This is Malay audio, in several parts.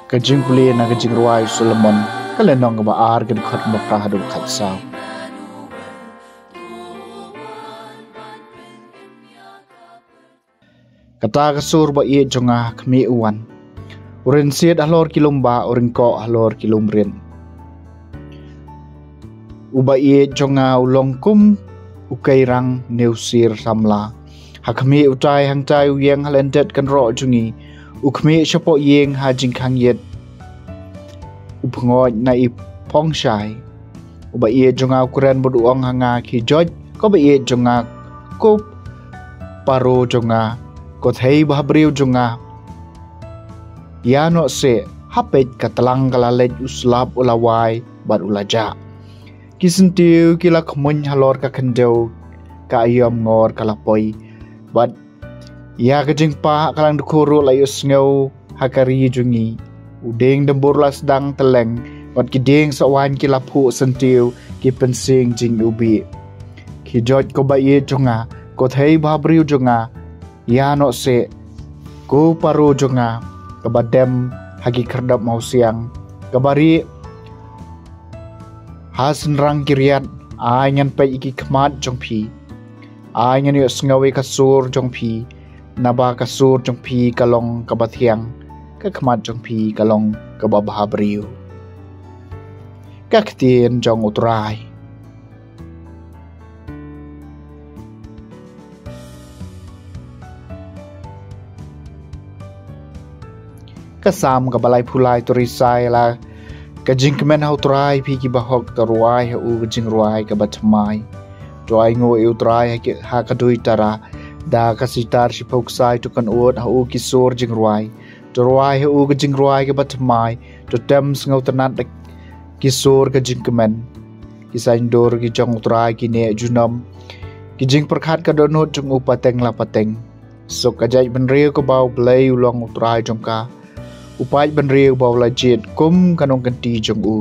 Kajing puli na kajing ruai Solomon kalenong baar kan khot maprahadu khatsaw kata kasur ba ie jonga khmi uwan urin siat halor kilomba urin ko halor kilomrin uba ie jonga ulongkum ukairang neusir samla hakmi utai hangtai uyang halendet kan ro jungi ukmi chapo yeng ha jingkhang yet upngoj na ipong shai uba ie jonga ukuran boduong hanga ki joj ko ba ie jonga kop paro jonga ko thei babriu jonga yano se hapet katalang kalalej uslap ulawai bat ulaja kisentiu kila khmun halor ka khendeu ka ayom ngor kalapoi bat ya kajing pa kalang dukuru layus ngau hakari jungi udeng dembur las dang teleng wat kideng sawan kilapu sentiu ki pensing jing ubi ki jot ko ba ye jonga ko thei babriu jonga ya no se ko paru jonga kabadem hagi kerdap mau siang kabari hasen rang kiriat anyan pe iki khmat jongpi anyan yo sngawe kasur jongpi naba kasur jongpi kalong kabathiang ka khmat jongpi kalong kababahabriu kaktien jong utrai kasam kabalai phulai turisai la kajing kemen hau trai pi ki bahok taruai hu kajing ruai kabatmai toai ngo utrai ha kadui tara da kasitar si poksai tu kan uot hau kisor jing ruai toruai hu kajing ruai kabatmai to tem ngau tanat kisor kajing kemen kisain dor ki jong utrai ki ne junam kijing perkhat ka donot jung upateng la pateng sok kajai benriu ko bau blai ulong utrai jongka upai benriu bau lajit kum kanong kanti jong u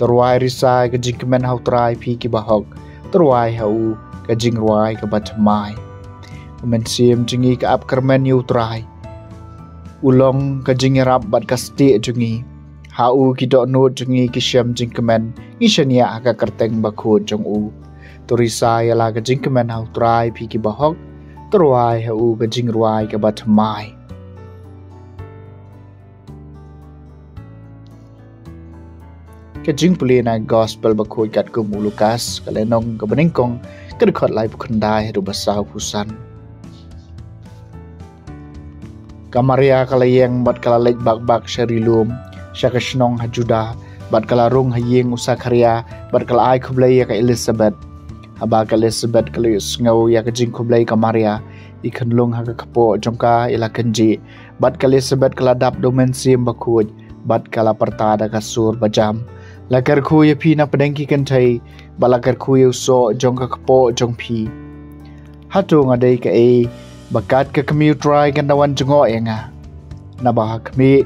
terwai risai kajing kemen hau trai pi ki bahok terwai hau kajing ruai ka batmai men sim jingi ka ap kermen yu trai ulong kajing rap bat kasti jungi hau ki dok no jungi ki syam jing kemen ishania ka kerteng bakut jong u turisai ala kajing kemen hau trai pi ki bahok terwai hau kajing ruai ka batmai kajing puli na gospel bakut kat kum Lukas kalenong kabeningkong kedekot lai bukandai ru basau pusan kamaria kalayeng bat kalalej bak syarilum syakashnong hajuda bat kalarung hayeng usakaria bat kalai kublai ka Elizabeth haba ka Elizabeth kalayus ngau ya kajing kublai kamaria ikanlung ha kapo jongka ila kanji bat ka Elizabeth kaladap domensim bakut bat kala pertada kasur bajam lakar ku ya pi na pedengki kentai balakar ku ya so jong ka kapo jong pi hatu ngadai ka bakat ka kami try kan dawan jongo enga na ba kami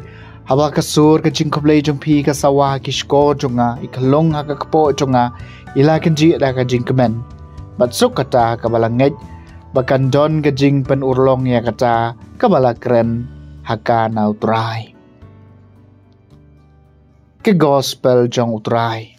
haba kasur ka jingkoblei jong pi ka sawa ki sko jonga ikalong ha ka kapo jonga ila kanji da ka jingkemen bat sukata ka balangej bakan don ka jing pen urlong ya kata ka balakren haka na utrai ke gospel jong utrai